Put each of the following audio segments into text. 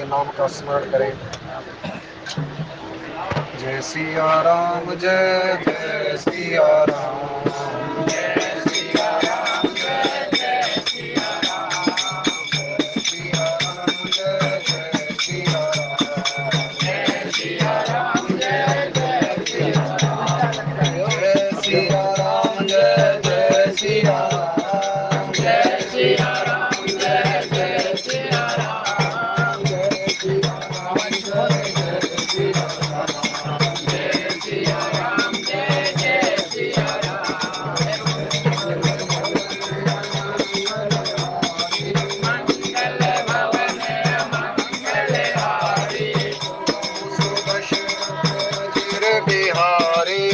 के नाम का स्मरण करें। जय सिया राम, जय जय सिया राम, जय सिया राम, जय जय सिया राम, जय सिया राम, जय जय सिया राम, जय सिया राम, जय जय सिया राम, जय सिया राम, जय जय सिया राम, जय सिया राम, जय जय सिया राम, जय सिया राम, जय जय सिया राम, जय सिया राम, जय जय सिया राम। मंगल भवन मंगलहारी, सुदशरथ अजिर बिहारी,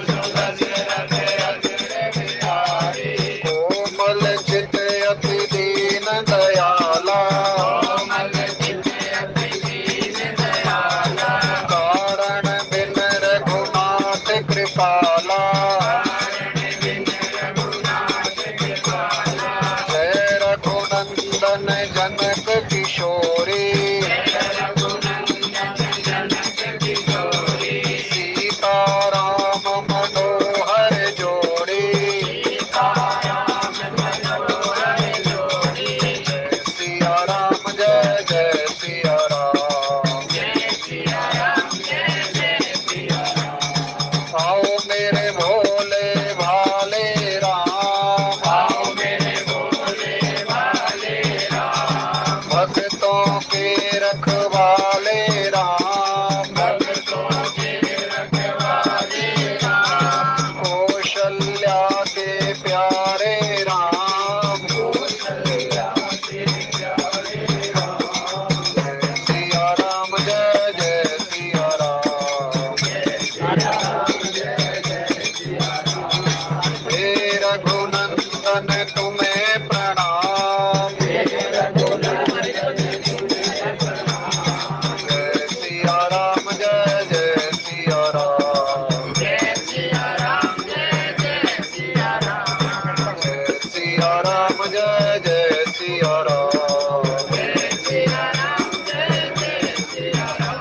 सुदशरथ अजिर बिहारी, कोमल चित अति दीन दयाला, कोमल चित अति दीन दयाला, कारण बिन रघुनाथ कृपाला, कारण बिन रघुनाथ कृपाला, जय रघुनंदन जनक किशोरी, जय रघुनंदन जनक किशोरी, सीताराम मनोहर जोड़ी, सीताराम मनोहर जोड़ी, जय सिया राम, जय जय सिया राम, जय सिया राम, जय जय सिया राम। आओ मेरे भोले भाले राम, आओ मेरे भोले भाले राम, भक्तों के रखवाले राम, भक्तों के रखवाले राम, कौशल्या के प्यारे राम, कौशल्या के प्यारे राम, जय सिया राम, जय जय सिया राम, जय सिया राम, जय जय सिया राम। हे रघुनंदन तुम्हें प्रणाम, हे रघुनंदन तुम्हें प्रणाम, जय सिया राम, जय जय सिया राम, जय सिया राम, जय जय सिया राम, जय सिया राम, जय जय सिया राम, जय सिया राम, जय जय सिया राम।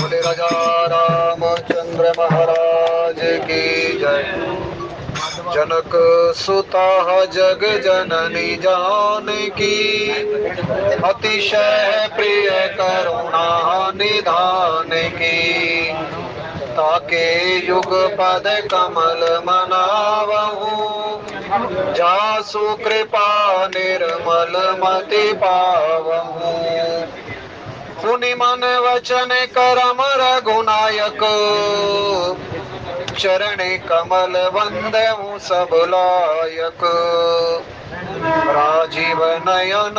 बोले राजा रामचंद्र महाराज की जय। जनक सुता जग जननी जानकी, अतिशय प्रिय करुणा निधान की, ताके युग पद कमल मनावहु, जासु कृपा निर्मल मति पावहु। पुनि मन वचन करम रघुनायक, चरण कमल वंदउ सब लायक। राजीव नयन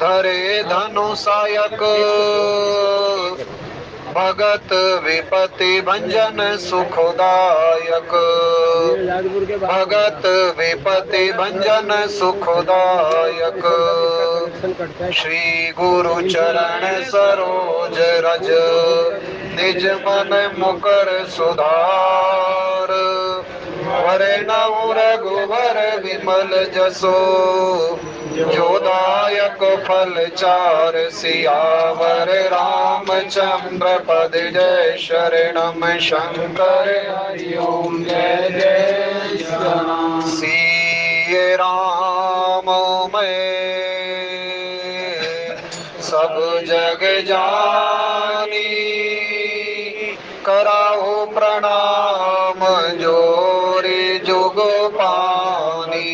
धरे धनु सायक, भगत विपति भंजन सुखदायक, भगत विपति भंजन सुखदायक। श्री गुरु चरण सरोज रज, निज मन मुकर सुधार। वरनउ रघुवर विमल जसो, जोदायक फल चार। सियावर रामचंद्र पद जय, शरणम शंकर हरि ओम जय जय श्री राम। सिय राम मैं सब जग जानी, कराहु प्रणाम जोरी जुग पानी।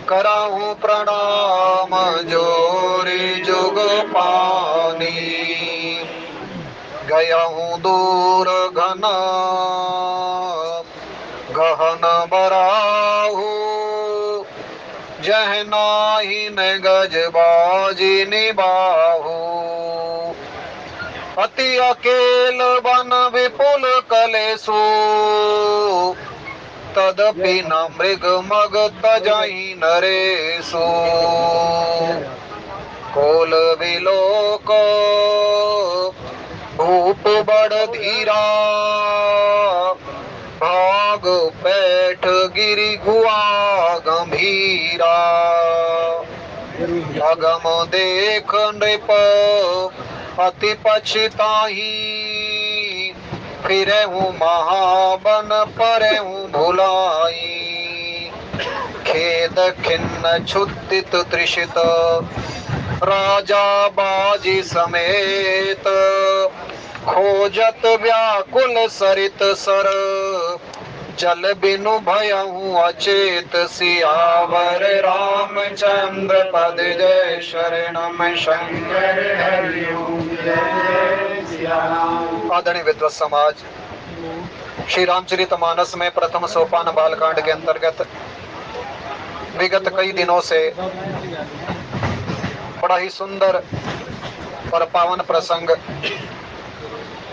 कराहु प्रणाम जोरी जुग पानी, गयहूँ दूर घन गहन बराहु। जह नाहि न गज बाजी निबाहु, अति अकेल बन विपुल कलेसु। तदपि न मृग मग तजहि नरेसु, कोल विलोक भूप बड़ धीरा। भाग पैठ गिरि गुआ गंभीरा, अगम देख नृप अति पछताही, फिरहूँ महाबन परहूँ भुलाई। खेद खिन्न क्षुदित तृषित राजा बाजी समेत, खोजत व्याकुल सरित सर, जल बिनु भयहूँ अचेत। सियावर रामचंद्र पद जय शरणम शंकर हरि ओम जय सिया राम। आदरणीय विद्वत समाज, श्री रामचरितमानस में प्रथम सोपान बालकांड के अंतर्गत विगत कई दिनों से बड़ा ही सुंदर और पावन प्रसंग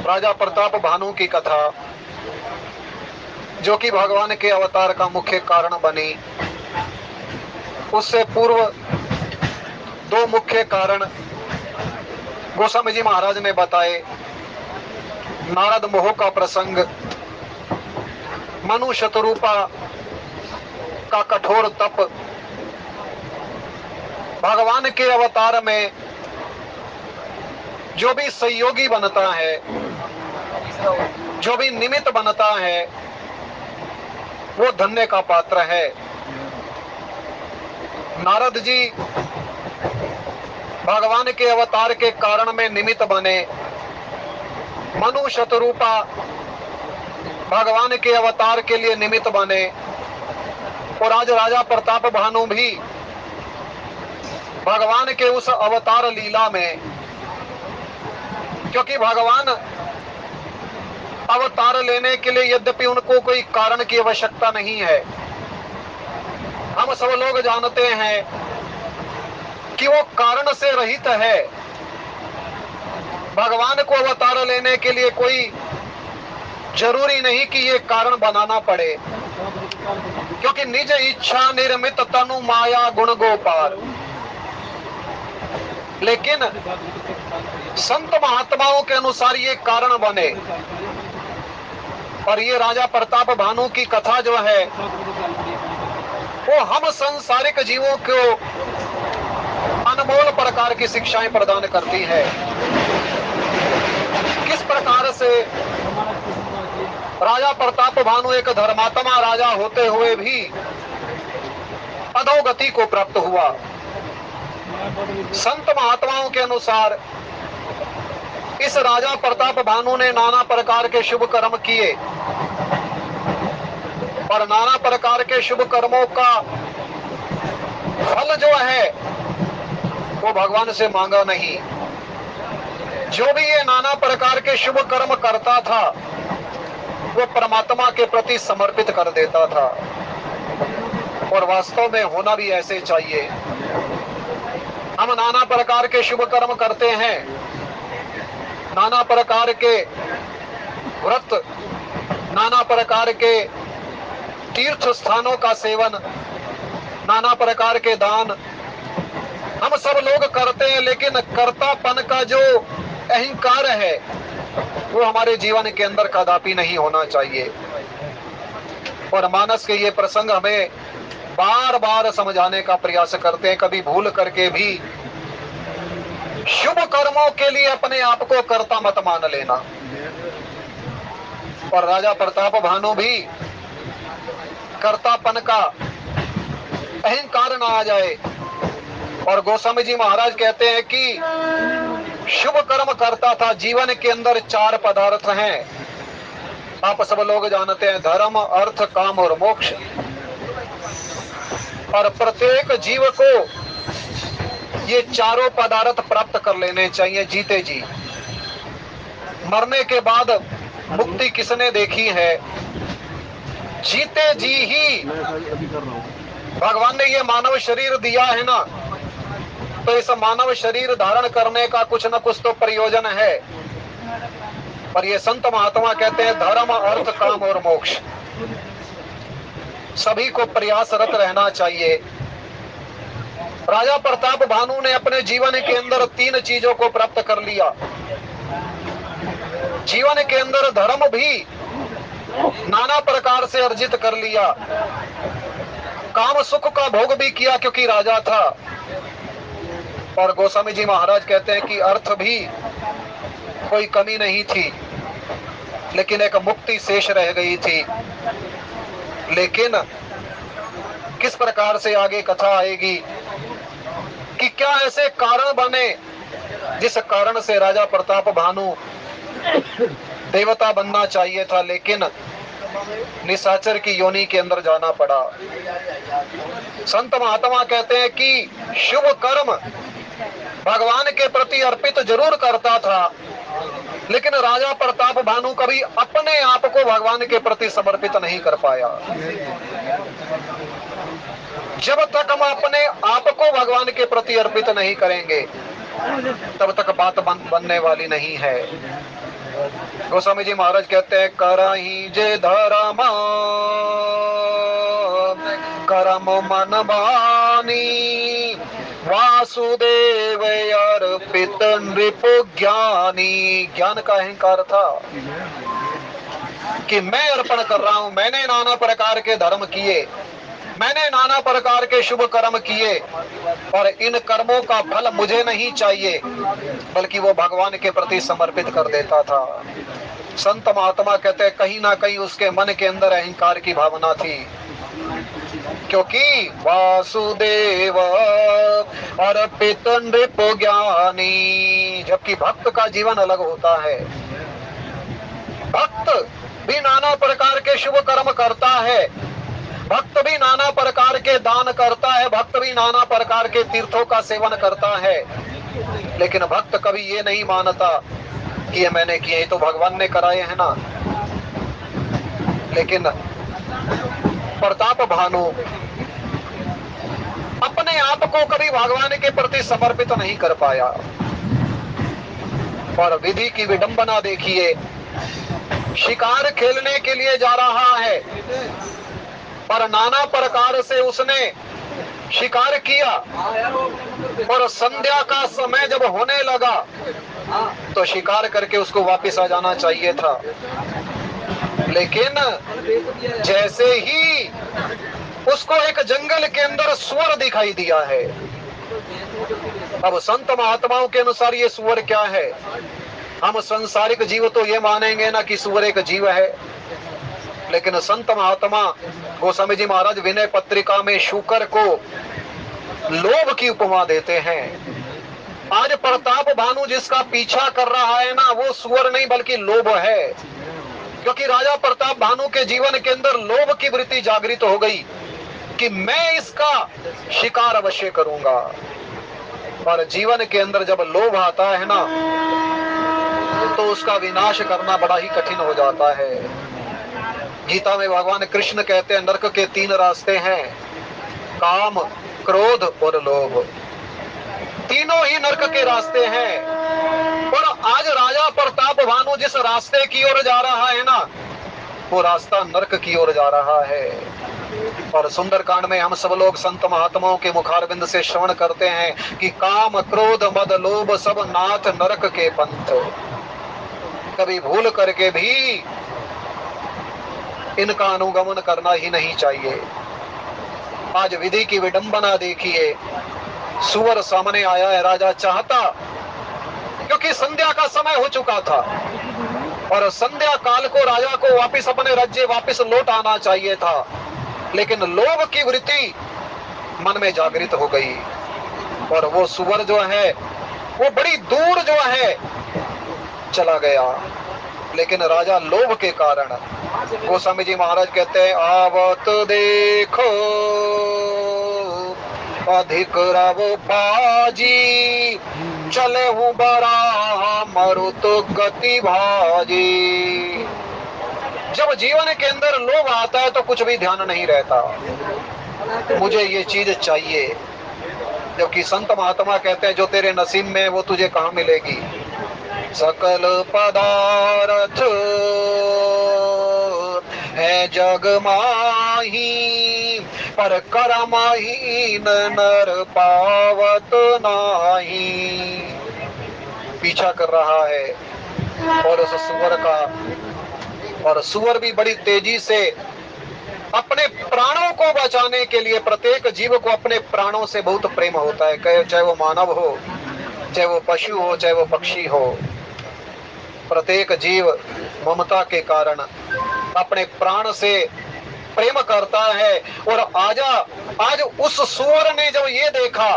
राजा प्रताप भानु की कथा, जो कि भगवान के अवतार का मुख्य कारण बनी। उससे पूर्व दो मुख्य कारण गोस्वामी जी महाराज ने बताए। नारद मोह का प्रसंग, मनु शतरूपा का कठोर तप, भगवान के अवतार में जो भी सहयोगी बनता है, जो भी निमित्त बनता है, वो धन्य का पात्र है। नारद जी भगवान के अवतार के कारण में निमित्त बने। मनु शतरूपा भगवान के अवतार के लिए निमित्त बने। और आज राजा प्रताप भानु भी भगवान के उस अवतार लीला में, क्योंकि भगवान अवतार लेने के लिए यद्यपि उनको कोई कारण की आवश्यकता नहीं है, हम सब लोग जानते हैं कि वो कारण से रहित है। भगवान को अवतार लेने के लिए कोई जरूरी नहीं कि ये कारण बनाना पड़े, क्योंकि निज इच्छा निर्मित तनु माया गुण गोपाल। लेकिन संत महात्माओं के अनुसार ये कारण बने। और ये राजा प्रताप भानु की कथा जो है, वो हम संसारिक जीवों को अनमोल प्रकार की शिक्षाएं प्रदान करती है। किस प्रकार से राजा प्रताप भानु एक धर्मात्मा राजा होते हुए भी अधोगति को प्राप्त हुआ। संत महात्माओं के अनुसार इस राजा प्रताप भानु ने नाना प्रकार के शुभ कर्म किए, और नाना प्रकार के शुभ कर्मों का फल जो है वो भगवान से मांगा नहीं। जो भी ये नाना प्रकार के शुभ कर्म करता था, वो परमात्मा के प्रति समर्पित कर देता था। और वास्तव में होना भी ऐसे चाहिए। हम नाना प्रकार के शुभ कर्म करते हैं, नाना प्रकार के व्रत, नाना प्रकार के तीर्थ स्थानों का सेवन, नाना प्रकार के दान हम सब लोग करते हैं। लेकिन कर्तापन का जो अहंकार है, वो हमारे जीवन के अंदर कदापि नहीं होना चाहिए। और मानस के ये प्रसंग हमें बार बार समझाने का प्रयास करते हैं। कभी भूल करके भी शुभ कर्मों के लिए अपने आप को कर्ता मत मान लेना। और राजा प्रताप भानु भी कर्तापन का अहंकार ना आ जाए। और गोस्वामी जी महाराज कहते हैं कि शुभ कर्म करता था। जीवन के अंदर चार पदार्थ हैं, आप सब लोग जानते हैं, धर्म, अर्थ, काम और मोक्ष। और प्रत्येक जीव को ये चारों पदार्थ प्राप्त कर लेने चाहिए जीते जी। मरने के बाद मुक्ति किसने देखी है? जीते जी ही भगवान ने ये मानव शरीर दिया है ना, तो इस मानव शरीर धारण करने का कुछ न कुछ तो प्रयोजन है। पर ये संत महात्मा कहते हैं धर्म, अर्थ, काम और मोक्ष सभी को प्रयासरत रहना चाहिए। राजा प्रताप भानु ने अपने जीवन के अंदर तीन चीजों को प्राप्त कर लिया। जीवन के अंदर धर्म भी नाना प्रकार से अर्जित कर लिया, काम सुख का भोग भी किया क्योंकि राजा था, और गोस्वामी जी महाराज कहते हैं कि अर्थ भी कोई कमी नहीं थी, लेकिन एक मुक्ति शेष रह गई थी। लेकिन किस प्रकार से आगे कथा आएगी कि क्या ऐसे कारण बने जिस कारण से राजा प्रताप भानु देवता बनना चाहिए था, लेकिन निशाचर की योनि के अंदर जाना पड़ा। संत महात्मा कहते हैं कि शुभ कर्म भगवान के प्रति अर्पित जरूर करता था, लेकिन राजा प्रताप भानु कभी अपने आप को भगवान के प्रति समर्पित नहीं कर पाया। जब तक हम अपने आप को भगवान के प्रति अर्पित नहीं करेंगे, तब तक बात बनने वाली नहीं है। गोस्वामी जी महाराज कहते हैं, करही जे धर्म करम मन मानी, वासुदेव अर्पित नृप ज्ञानी। ज्ञान का अहंकार था कि मैं अर्पण कर रहा हूं, मैंने नाना प्रकार के धर्म किए, मैंने नाना प्रकार के शुभ कर्म किए, और इन कर्मों का फल मुझे नहीं चाहिए, बल्कि वो भगवान के प्रति समर्पित कर देता था। संत महात्मा कहते हैं कहीं ना कहीं उसके मन के अंदर अहंकार की भावना थी, क्योंकि वासुदेव अर्पित नृप ज्ञानी। जबकि भक्त का जीवन अलग होता है। भक्त भी नाना प्रकार के शुभ कर्म करता है, भक्त भी नाना प्रकार के दान करता है, भक्त भी नाना प्रकार के तीर्थों का सेवन करता है, लेकिन भक्त कभी ये नहीं मानता कि ये मैंने किए, तो भगवान ने कराए हैं ना। लेकिन प्रताप भानु अपने आप को कभी भगवान के प्रति समर्पित नहीं कर पाया। और विधि की विडंबना देखिए, शिकार खेलने के लिए जा रहा है, पर नाना प्रकार से उसने शिकार किया, और संध्या का समय जब होने लगा तो शिकार करके उसको वापस आ जाना चाहिए था। लेकिन जैसे ही उसको एक जंगल के अंदर सुअर दिखाई दिया है, अब संत महात्माओं के अनुसार ये सुअर क्या है? हम संसारिक जीव तो ये मानेंगे ना कि सुअर एक जीव है, लेकिन संत महात्मा गोस्वामी जी महाराज विनय पत्रिका में शूकर को लोभ की उपमा देते हैं। आज प्रताप भानु जिसका पीछा कर रहा है ना, वो सुअर नहीं बल्कि लोभ है, क्योंकि राजा प्रताप भानु के जीवन के अंदर लोभ की वृत्ति जागृत हो गई कि मैं इसका शिकार अवश्य करूंगा। और जीवन के अंदर जब लोभ आता है ना, तो उसका विनाश करना बड़ा ही कठिन हो जाता है। गीता में भगवान कृष्ण कहते हैं नरक के 3 रास्ते हैं, काम, क्रोध और लोभ। तीनों ही नरक के रास्ते हैं। और आज राजा प्रताप भानु जिस रास्ते की ओर जा रहा है ना, वो रास्ता नरक की ओर जा रहा है। और सुंदरकांड में हम सब लोग संत महात्माओं के मुखारबिंद से श्रवण करते हैं कि काम, क्रोध, मद, लोभ सब नाथ नरक के पंथ। कभी भूल करके भी इनका अनुगमन करना ही नहीं चाहिए। आज विधि की विडंबना देखिए, सुअर सामने आया है। राजा चाहता, क्योंकि संध्या का समय हो चुका था और संध्या काल को राजा को वापिस अपने राज्य वापिस लौट आना चाहिए था, लेकिन लोभ की वृत्ति मन में जागृत हो गई और वो सुअर जो है वो बड़ी दूर जो है चला गया। लेकिन राजा लोभ के कारण, गोस्वामी जी महाराज कहते हैं, आवत देखो अधिक रव पाजी, चले हूँ बराह मरुत गति भाजी। जब जीवन के अंदर लोभ आता है तो कुछ भी ध्यान नहीं रहता, मुझे ये चीज चाहिए। जबकि संत महात्मा कहते हैं जो तेरे नसीब में है वो तुझे कहाँ मिलेगी। सकल पदार्थ है जग माही, पर कर्महीन नर पावत नाही। पीछा कर रहा है और उस सुअर का, और सुअर भी बड़ी तेजी से अपने प्राणों को बचाने के लिए प्रत्येक जीव को अपने प्राणों से बहुत प्रेम होता है, चाहे वो मानव हो, चाहे वो पशु हो, चाहे वो पक्षी हो। प्रत्येक जीव ममता के कारण अपने प्राण से प्रेम करता है। और आज उस सुअर ने जब ये देखा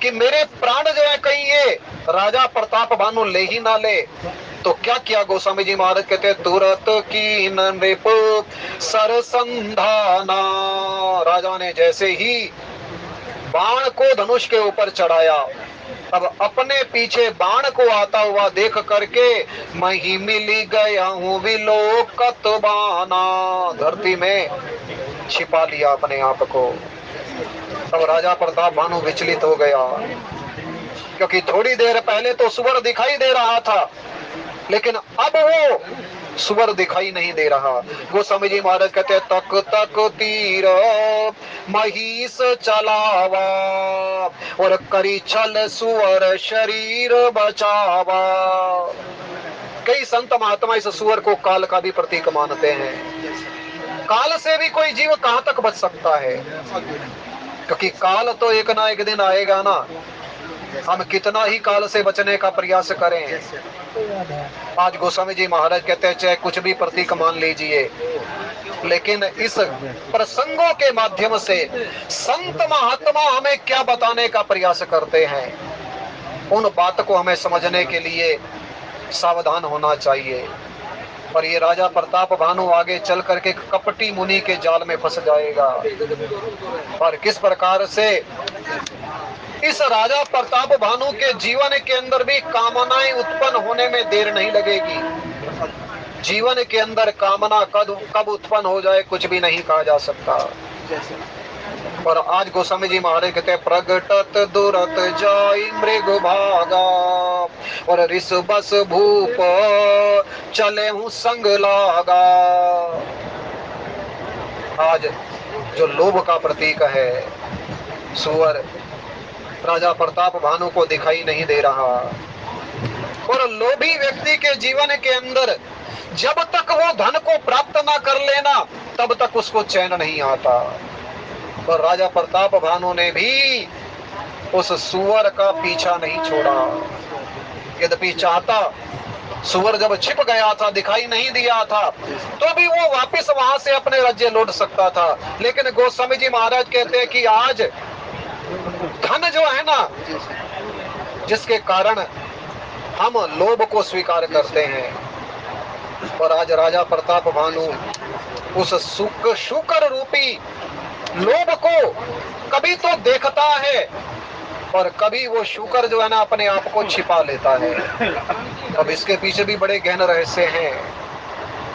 कि मेरे प्राण जो है कहीं ये राजा प्रताप भानु ले ही ना ले, तो क्या किया गोस्वामी जी महाराज कहते हैं, तुरत की नृप सरसंधाना। राजा ने जैसे ही बाण को धनुष के ऊपर चढ़ाया, अब अपने पीछे बाण को आता हुआ देख करके मैं ही मिली गया हूँ विलोकत बाना, धरती में छिपा लिया अपने आप को। तब राजा प्रताप भानु विचलित हो गया, क्योंकि थोड़ी देर पहले तो सुअर दिखाई दे रहा था, लेकिन अब वो सुअर दिखाई नहीं दे रहा। गोस्वामी जी महाराज कहते हैं, तक तक तीर महिष चलावा और करी छल सुअर शरीर बचावा। कई संत महात्मा इस सुअर को काल का भी प्रतीक मानते हैं। काल से भी कोई जीव कहां तक बच सकता है, क्योंकि काल तो एक ना एक दिन आएगा ना। हम कितना ही काल से बचने का प्रयास करें। आज गोस्वामी जी महाराज कहते हैं, चाहे कुछ भी प्रतीक मान लीजिए, लेकिन इस प्रसंगों के माध्यम से संत महात्मा हमें क्या बताने का प्रयास करते हैं, उन बात को हमें समझने के लिए सावधान होना चाहिए। और ये राजा प्रताप भानु आगे चल करके कपटी मुनि के जाल में फंस जाएगा। और किस प्रकार से इस राजा प्रताप भानु के जीवन के अंदर भी कामनाएं उत्पन्न होने में देर नहीं लगेगी। जीवन के अंदर कामना कब उत्पन्न हो जाए कुछ भी नहीं कहा जा सकता। और आज गोस्वामी जी महाराज कहते हैं, प्रगटत दुरत जाई मृग भागा और ऋष बस भूप चले हूँ संग लागा। आज जो लोभ का प्रतीक है सुअर, राजा प्रताप भानु को दिखाई नहीं दे रहा। और लोभी व्यक्ति के जीवन के अंदर जब तक वो धन को प्राप्त ना कर लेना तब तक उसको चैन नहीं आता। और राजा प्रताप भानु ने भी उस सुअर का पीछा नहीं छोड़ा। यद्यपि चाहता, सुअर जब छिप गया था, दिखाई नहीं दिया था, तो भी वो वापस वहां से अपने राज्य लौट सकता था। लेकिन गोस्वामी जी महाराज कहते हैं कि आज धन जो है ना, जिसके कारण हम लोभ को स्वीकार करते हैं, और आज राजा प्रताप भानु उस शुकर रूपी लोभ को कभी तो देखता है और कभी वो शुकर जो है ना अपने आप को छिपा लेता है। अब इसके पीछे भी बड़े गहन रहस्य हैं,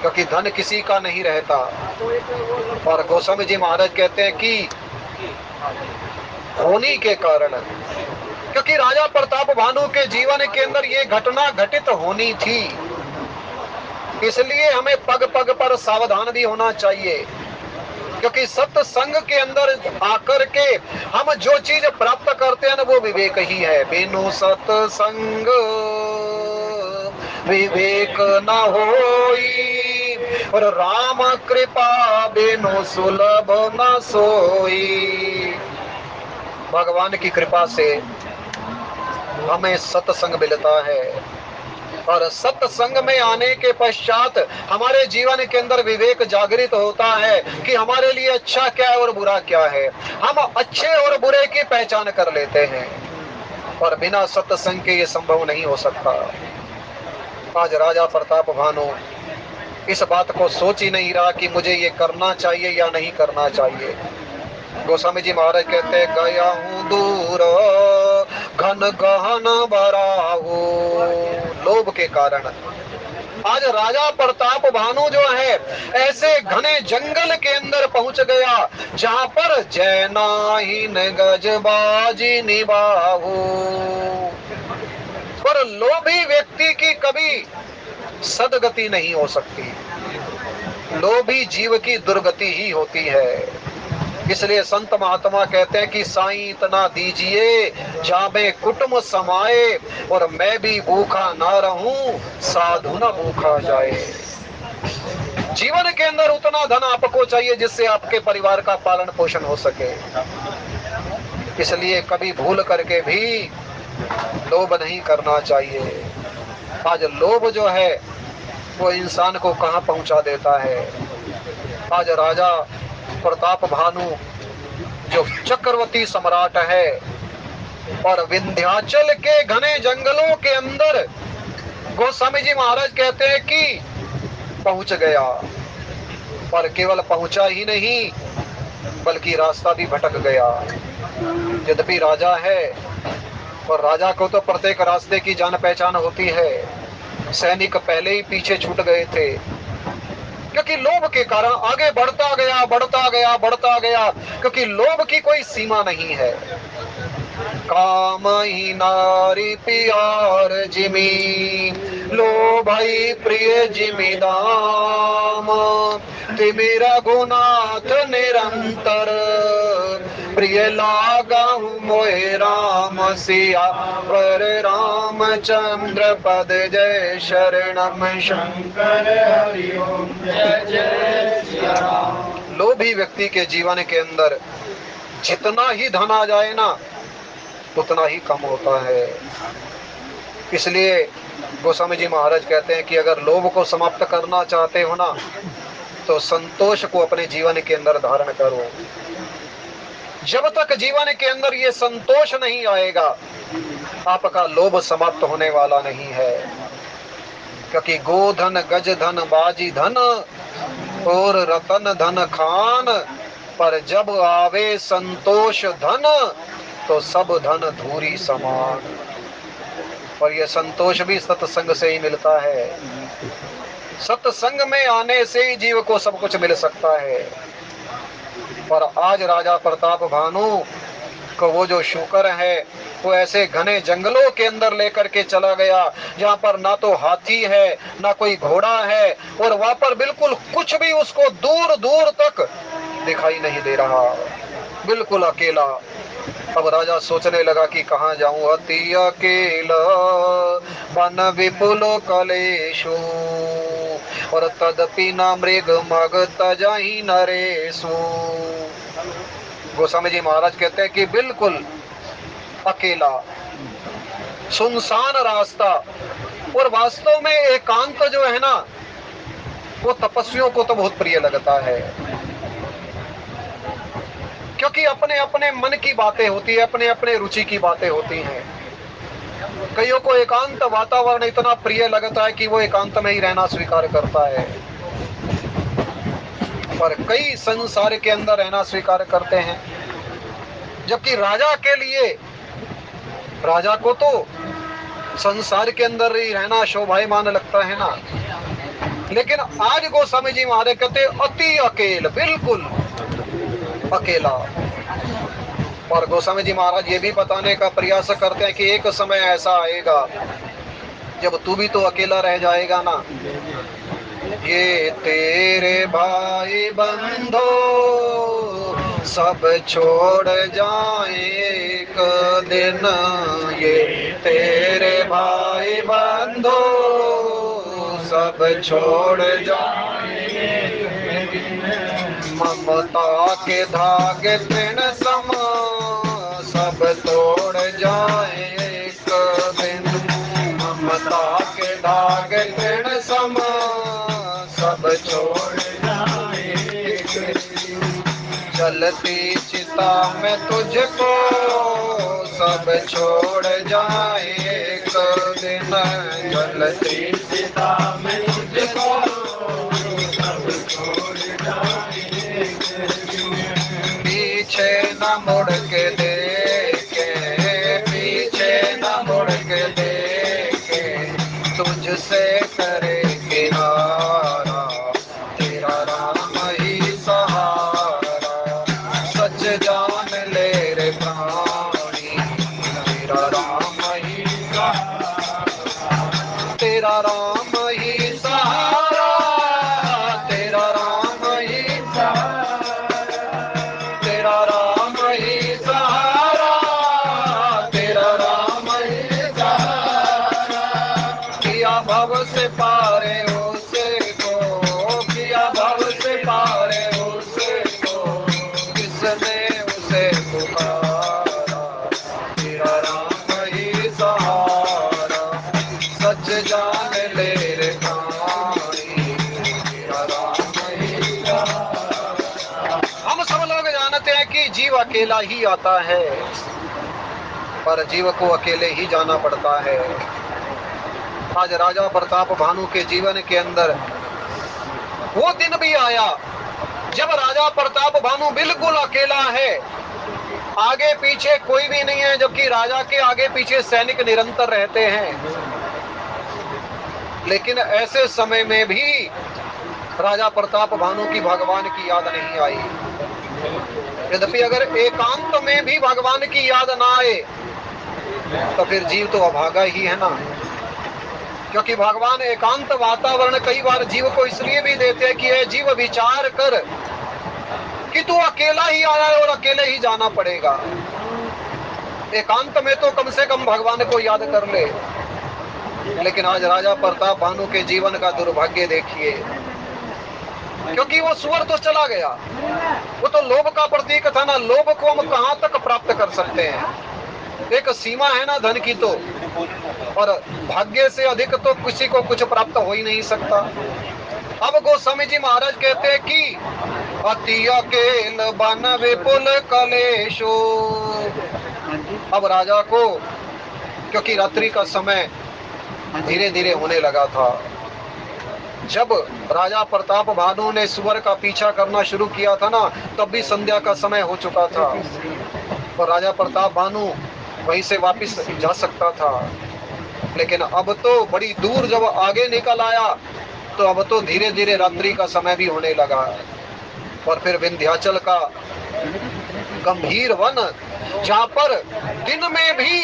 क्योंकि धन किसी का नहीं रहता। और गोस्वामी जी महाराज कहते हैं कि होनी के कारण, क्योंकि राजा प्रताप भानु के जीवन के अंदर ये घटना घटित होनी थी, इसलिए हमें पग पग पर सावधान भी होना चाहिए। क्योंकि सत्संग के अंदर आकर के हम जो चीज प्राप्त करते हैं ना, वो विवेक ही है। बिनु सत्संग विवेक न होई और राम कृपा बिनु सुलभ न सोई। भगवान की कृपा से हमें सत्संग मिलता है, और सत्संग में आने के पश्चात हमारे जीवन के अंदर विवेक जागृत होता है कि हमारे लिए अच्छा क्या है और बुरा क्या है। हम अच्छे और बुरे की पहचान कर लेते हैं, और बिना सत्संग के ये संभव नहीं हो सकता। आज राजा प्रताप भानु इस बात को सोच ही नहीं रहा कि मुझे ये करना चाहिए या नहीं करना चाहिए। गोस्वामी जी महाराज कहते हैं, गया हूँ दूर घन गहन बराहू। लोभ के कारण आज राजा प्रताप भानु जो है ऐसे घने जंगल के अंदर पहुंच गया जहां पर जैनाहीन गजबाजी निभाहू। पर लोभी व्यक्ति की कभी सदगति नहीं हो सकती, लोभी जीव की दुर्गति ही होती है। इसलिए संत महात्मा कहते हैं कि साईं इतना दीजिए जाबे कुटुंब समाए और मैं भी भूखा ना रहूं, साधु न भूखा जाए। जीवन के अंदर उतना धन आपको चाहिए जिससे आपके परिवार का पालन पोषण हो सके। इसलिए कभी भूल करके भी लोभ नहीं करना चाहिए। आज लोभ जो है वो इंसान को कहां पहुंचा देता है। आज राजा प्रताप भानु जो चक्रवर्ती सम्राट है और विंध्याचल के घने जंगलों के अंदर गोस्वामी जी महाराज कहते हैं कि पहुंच गया, पर केवल पहुंचा ही नहीं बल्कि रास्ता भी भटक गया। यद्यपि राजा है और राजा को तो प्रत्येक रास्ते की जान पहचान होती है, सैनिक पहले ही पीछे छूट गए थे क्योंकि लोभ के कारण आगे बढ़ता गया बढ़ता गया बढ़ता गया, क्योंकि लोभ की कोई सीमा नहीं है। काम ही नारी प्यार जिमी लोभाई प्रिय जिमी दाम, तिमिर गुनाथ निरंतर प्रिय लागा मोहे राम सिया पर रामचंद्र पद जय शरणम शंकर हरि ओम जय जय सिया राम। लोभी व्यक्ति के जीवन के अंदर जितना ही धन आ जाए ना उतना ही कम होता है। इसलिए गोस्वामी जी महाराज कहते हैं कि अगर लोभ को समाप्त करना चाहते हो ना तो संतोष को अपने जीवन के अंदर धारण करो। जब तक जीवन के अंदर ये संतोष नहीं आएगा आपका लोभ समाप्त होने वाला नहीं है। क्योंकि गोधन गज धन बाजी धन और रतन धन खान, पर जब आवे संतोष धन तो सब धन धूरी समान। और ये संतोष भी सत्संग से ही मिलता है। सत्संग में आने से ही जीव को सब कुछ मिल सकता है। और आज राजा प्रताप भानु को वो जो शुक्र है वो ऐसे घने जंगलों के अंदर लेकर के चला गया जहाँ पर ना तो हाथी है ना कोई घोड़ा है, और वहां पर बिल्कुल कुछ भी उसको दूर दूर तक दिखाई नहीं दे रहा, बिल्कुल अकेला। अब राजा सोचने लगा कि कहाँ जाऊं, अति अकेला वन विपुल कलेशु और तदपि न मृग मग तजहि नरेशु। गोस्वामी जी महाराज कहते हैं कि बिल्कुल अकेला सुनसान रास्ता, और वास्तव में एकांत जो है ना वो तपस्वियों को तो बहुत प्रिय लगता है, क्योंकि अपने अपने मन की बातें होती है, अपने अपने रुचि की बातें होती हैं। कईयों को एकांत वातावरण इतना प्रिय लगता है कि वो एकांत में ही रहना स्वीकार करता है, पर कई संसार के अंदर रहना स्वीकार करते हैं। जबकि राजा के लिए, राजा को तो संसार के अंदर ही रहना शोभायमान लगता है ना। लेकिन आज गोस्वामी जी महाराज कहते अति अकेल, बिल्कुल अकेला। और गोस्वामी जी महाराज ये भी बताने का प्रयास करते हैं कि एक समय ऐसा आएगा जब तू भी तो अकेला रह जाएगा ना। ये तेरे भाई बंधो सब छोड़ जाए एक दिन, ये तेरे भाई बंधो सब छोड़ जाए, ममता के धागे तृण सम सब तोड़ जाए एक दिन, ममता के धागे तृण सम सब छोड़ जाए एक दिन, जलती चिता में तुझको सब छोड़ जाए एक दिन, जलती चिता में तुझको सब छोड़ जाए एक दिन, पीछे न मुड़ के देखे, पीछे न मुड़ के देखे, तुझसे करे किनारा तेरा राम ही सहारा, सच जान ले रे प्राणी तेरा राम ही सहारा, तेरा राम ही सहारा, तेरा राम ही सहारा, तेरा राम ही सहारा, तेरा राम ही सहारा, किया भव से पारे उसे को, किया अकेला ही आता है, पर जीव को अकेले ही जाना पड़ता है। आज राजा प्रताप भानु के जीवन के अंदर वो दिन भी आया जब राजा प्रताप भानु बिल्कुल अकेला है, आगे पीछे कोई भी नहीं है, जबकि राजा के आगे पीछे सैनिक निरंतर रहते हैं। लेकिन ऐसे समय में भी राजा प्रताप भानु की भगवान की याद नहीं आई। यद्यपि अगर एकांत में भी भगवान की याद ना आए तो फिर जीव तो अभागा ही है ना, क्योंकि भगवान एकांत वातावरण कई बार जीव को इसलिए भी देते हैं कि ये जीव विचार कर कि तू अकेला ही आया है और अकेले ही जाना पड़ेगा। एकांत में तो कम से कम भगवान को याद कर ले। लेकिन आज राजा प्रताप भानु के जीवन का दुर्भाग्य देखिए, क्योंकि वो सुअर तो चला गया, वो तो लोभ का प्रतीक था ना। लोभ को हम कहां तक प्राप्त कर सकते हैं? एक सीमा है ना धन की, तो और भाग्य से अधिक तो किसी को कुछ प्राप्त हो ही नहीं सकता। अब गोस्वामी जी महाराज कहते हैं कि अति अकेल बन विपुल कलेशो। अब राजा को, क्योंकि रात्रि का समय धीरे धीरे होने लगा था, जब राजा प्रताप भानु ने सुअर का पीछा करना शुरू किया था ना, तब भी संध्या का समय हो चुका था और राजा प्रताप भानु वहीं से वापस जा सकता था। लेकिन अब तो बड़ी दूर जब आगे निकल आया तो अब तो धीरे धीरे रात्रि का समय भी होने लगा। और फिर विंध्याचल का गंभीर वन, जहाँ पर दिन में भी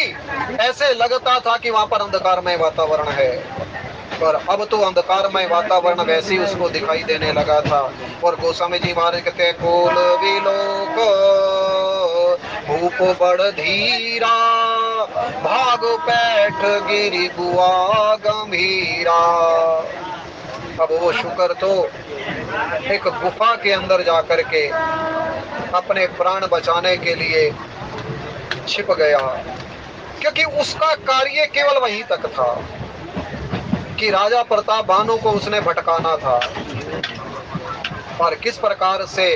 ऐसे लगता था कि वहां पर अंधकारमय वातावरण है, पर अब तो अंधकारमय वातावरण वैसे ही उसको दिखाई देने लगा था। और गोस्वामी जी महाराज कहते हैं, कोल विलोक भूप बड़ धीरा, भाग पैठ गिरी बुआ गंभीरा। अब वो शुकर तो एक गुफा के अंदर जाकर के अपने प्राण बचाने के लिए छिप गया, क्योंकि उसका कार्य केवल वहीं तक था कि राजा प्रताप भानु को उसने भटकाना था। और किस प्रकार से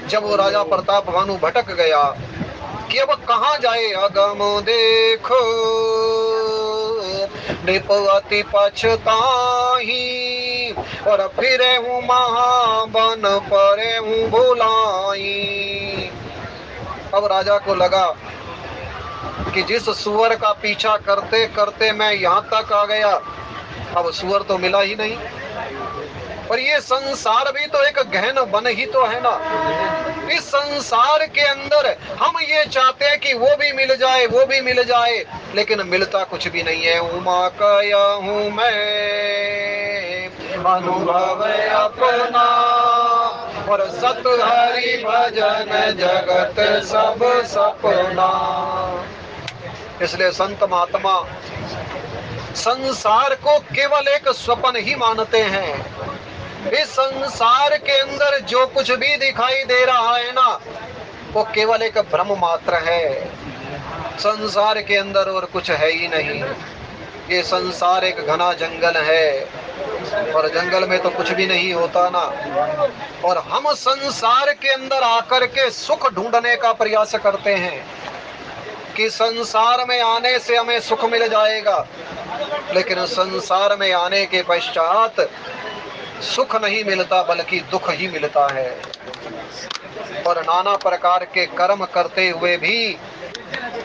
जब वो राजा प्रताप भानु भटक गया कि अब कहाँ जाए, अगम देखो नृप अति पछताही, और फिरे हूँ महाबन परे हूँ भुलाई। अब राजा को लगा कि जिस सुअर का पीछा करते करते मैं यहाँ तक आ गया, अब सुअर तो मिला ही नहीं। और ये संसार भी तो एक गहन वन ही तो है ना। इस संसार के अंदर हम ये चाहते हैं कि वो भी मिल जाए, वो भी मिल जाए, लेकिन मिलता कुछ भी नहीं है। उमा कया हूँ मैं अनुभव अपना, और सत हरि भजन जगत सब सपना। इसलिए संत महात्मा संसार को केवल एक स्वप्न ही मानते हैं। इस संसार के अंदर जो कुछ भी दिखाई दे रहा है ना, वो केवल एक भ्रम मात्र है। संसार के अंदर और कुछ है ही नहीं। ये संसार एक घना जंगल है, और जंगल में तो कुछ भी नहीं होता ना। और हम संसार के अंदर आकर के सुख ढूंढने का प्रयास करते हैं कि संसार में आने से हमें सुख मिल जाएगा, लेकिन संसार में आने के पश्चात सुख नहीं मिलता, बल्कि दुख ही मिलता है। और नाना प्रकार के कर्म करते हुए भी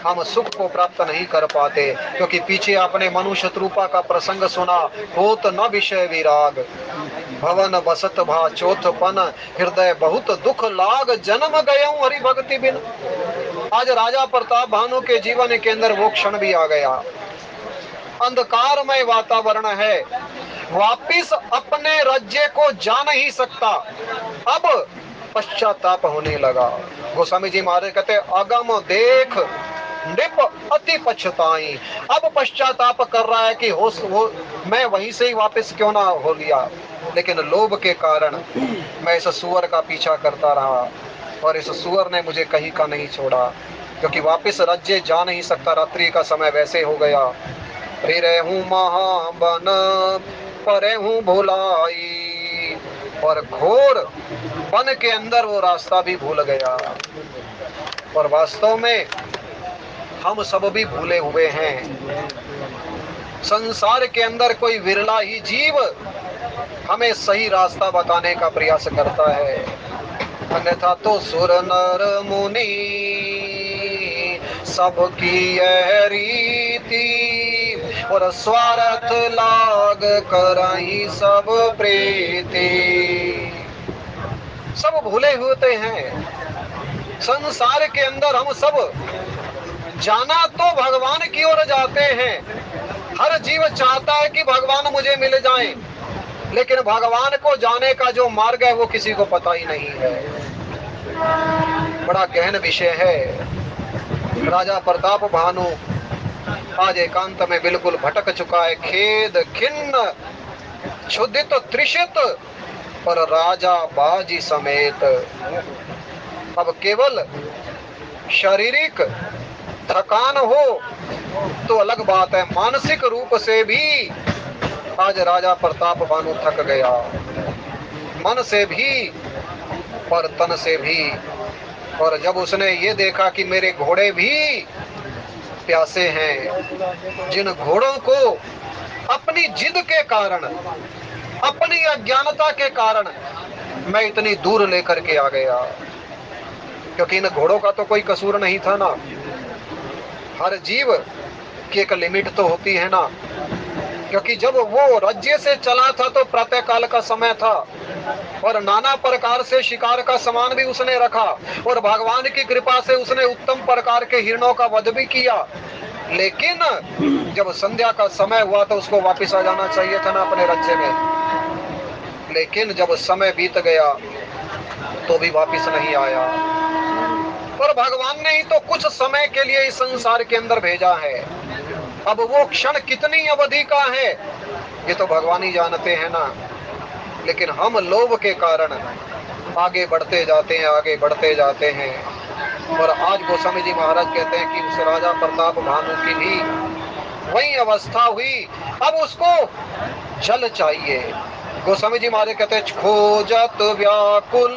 हम सुख को प्राप्त नहीं कर पाते, क्योंकि पीछे आपने मनुष्य रूपा का प्रसंग सुना, होत न विषय विराग, भवन बसत भा चौथपन, हृदय बहुत दुख लाग, जन्म गयऊं हरि भक्ति बिन। आज राजा प्रताप भानु के जीवन के अंदर वो क्षण भी आ गया। अंधकारमय वातावरण है, वापिस अपने राज्य को जा नहीं सकता। अब पश्चाताप होने लगा। गोस्वामी जी महाराज कहते, अगम देख नृप अति पछताई। अब पश्चाताप कर रहा है कि हो मैं वहीं से ही वापस क्यों ना हो लिया, लेकिन लोभ के कारण मैं इस सुअर का पीछा करता रहा, और इस सुअर ने मुझे कहीं का नहीं छोड़ा, क्योंकि वापस राज्य जा नहीं सकता। रात्रि का समय वैसे हो गया। फिर हूँ महाबन परे हूँ भुलाई, और घोर वन के अंदर वो रास्ता भी भूल गया। और वास्तव में हम सब भी भूले हुए हैं। संसार के अंदर कोई विरला ही जीव हमें सही रास्ता बताने का प्रयास करता है, अन्यथा तो सुर नर मुनि सबकी यह रीति, और स्वार्थ लाग कराई सब प्रीति। सब भूले होते हैं। संसार के अंदर हम सब जाना तो भगवान की ओर जाते हैं। हर जीव चाहता है कि भगवान मुझे मिल जाएं, लेकिन भगवान को जाने का जो मार्ग है वो किसी को पता ही नहीं है। बड़ा गहन विषय है। राजा प्रताप भानु आज एकांत में बिल्कुल भटक चुका है, खेद खिन्न क्षुधित त्रिषित और राजा बाजी समेत। अब केवल शारीरिक थकान हो तो अलग बात है, मानसिक रूप से भी आज राजा प्रताप भानु थक गया, मन से भी और तन से भी। और जब उसने ये देखा कि मेरे घोड़े भी प्यासे हैं, जिन घोड़ों को अपनी जिद के कारण, अपनी अज्ञानता के कारण मैं इतनी दूर लेकर के आ गया, क्योंकि इन घोड़ों का तो कोई कसूर नहीं था ना। हर जीव की एक लिमिट तो होती है ना, क्योंकि जब वो राज्य से चला था तो प्रातः काल का समय था और नाना प्रकार से शिकार का सामान भी उसने रखा, और भगवान की कृपा से उसने उत्तम प्रकार के हिरणों का वध भी किया। लेकिन जब संध्या का समय हुआ तो उसको वापस आ जाना चाहिए था ना अपने राज्य में। लेकिन जब समय बीत गया तो भी वापस नहीं आया, और भगवान ने ही तो कुछ समय के लिए इस संसार के अंदर भेजा है। अब वो क्षण कितनी अवधि का है ये तो भगवान ही जानते हैं ना। लेकिन हम लोभ के कारण आगे बढ़ते जाते हैं, आगे बढ़ते जाते हैं। और आज गोस्वामी जी महाराज कहते हैं कि उस राजा प्रताप भानु की भी वही अवस्था हुई। अब उसको जल चाहिए। गोस्वामी जी महाराज कहते हैं खोजत व्याकुल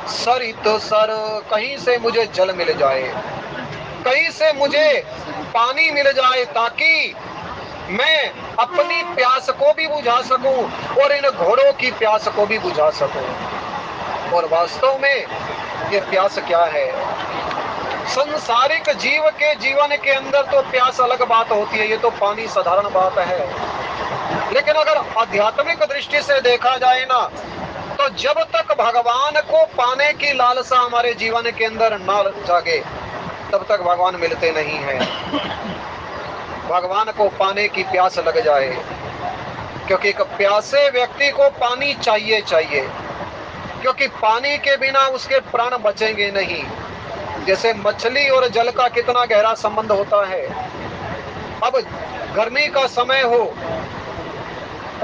सरित सर, कहीं से मुझे जल मिल जाए, कहीं से मुझे पानी मिल जाए, ताकि मैं अपनी प्यास को भी बुझा सकूं और इन घोड़ों की प्यास को भी बुझा सकूं। और वास्तव में ये प्यास क्या है? संसारिक जीव के जीवन के अंदर तो प्यास अलग बात होती है, ये तो पानी साधारण बात है। लेकिन अगर आध्यात्मिक दृष्टि से देखा जाए ना, तो जब तक भगवान को पाने की लालसा हमारे जीवन के अंदर ना जागे तब तक भगवान मिलते नहीं हैं। भगवान को पाने की प्यास लग जाए, क्योंकि एक प्यासे व्यक्ति को पानी चाहिए, क्योंकि पानी के बिना उसके प्राण बचेंगे नहीं। जैसे मछली और जल का कितना गहरा संबंध होता है। अब गर्मी का समय हो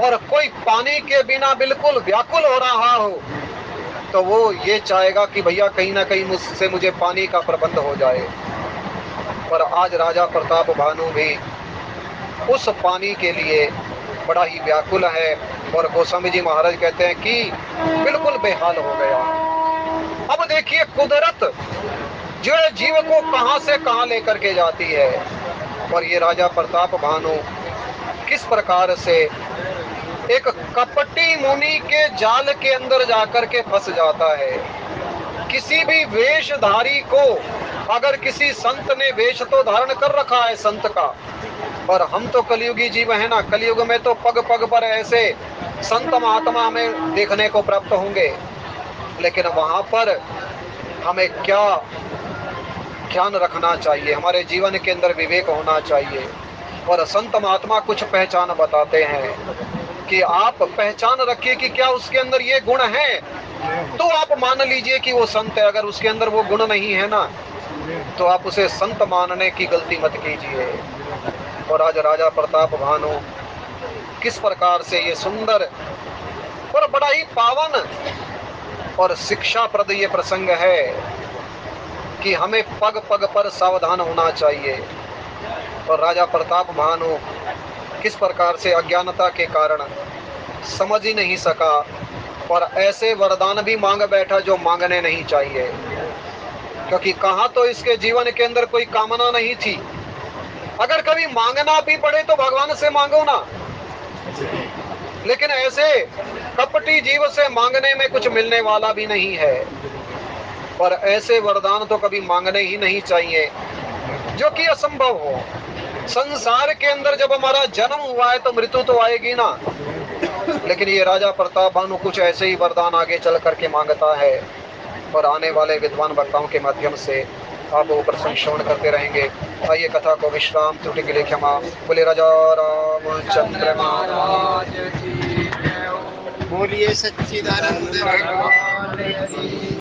और कोई पानी के बिना बिल्कुल व्याकुल हो रहा हो तो वो ये चाहेगा कि भैया कहीं ना कहीं मुझसे मुझे पानी का प्रबंध हो जाए। पर आज राजा प्रताप भानु भी उस पानी के लिए बड़ा ही व्याकुल है, और गोस्वामी जी महाराज कहते हैं कि बिल्कुल बेहाल हो गया। अब देखिए कुदरत जो है जीव को कहां से कहां लेकर के जाती है, और ये राजा प्रताप भानु किस प्रकार से एक कपटी मुनि के जाल के अंदर जाकर के फंस जाता है। किसी भी वेशधारी को अगर किसी संत ने वेश तो धारण कर रखा है संत का, और हम तो कलयुगी जीव है ना, कलयुग में तो पग पग पर ऐसे संत महात्मा हमें देखने को प्राप्त होंगे। लेकिन वहां पर हमें क्या ध्यान रखना चाहिए? हमारे जीवन के अंदर विवेक होना चाहिए। और संत महात्मा कुछ पहचान बताते हैं कि आप पहचान रखिए कि क्या उसके अंदर ये गुण है, तो आप मान लीजिए कि वो संत है। अगर उसके अंदर वो गुण नहीं है ना, तो आप उसे संत मानने की गलती मत कीजिए। और आज राजा प्रताप भानु किस प्रकार से ये सुंदर और बड़ा ही पावन और शिक्षाप्रद ये प्रसंग है कि हमें पग पग पर सावधान होना चाहिए। और राजा प्रताप भानु किस प्रकार से अज्ञानता के कारण समझ ही नहीं सका और ऐसे वरदान भी मांग बैठा जो मांगने नहीं चाहिए। क्योंकि कहा तो इसके जीवन के अंदर कोई कामना नहीं थी। अगर कभी मांगना भी पड़े तो भगवान से मांगो ना, लेकिन ऐसे कपटी जीव से मांगने में कुछ मिलने वाला भी नहीं है। पर ऐसे वरदान तो कभी मांगने ही नहीं चाहिए जो कि असंभव हो। संसार के अंदर जब हमारा जन्म हुआ है तो मृत्यु तो आएगी ना, लेकिन ये राजा प्रताप भानु कुछ ऐसे ही वरदान आगे चल करके मांगता है और आने वाले विद्वान वक्ताओं के माध्यम से आप ऊपर संश्रवण करते रहेंगे। आइए कथा को विश्राम, त्रुटि के लिए क्षमा। बोले राजा रामचंद्र महाराज की। बोलिए सच्चिदानंद भगवान की।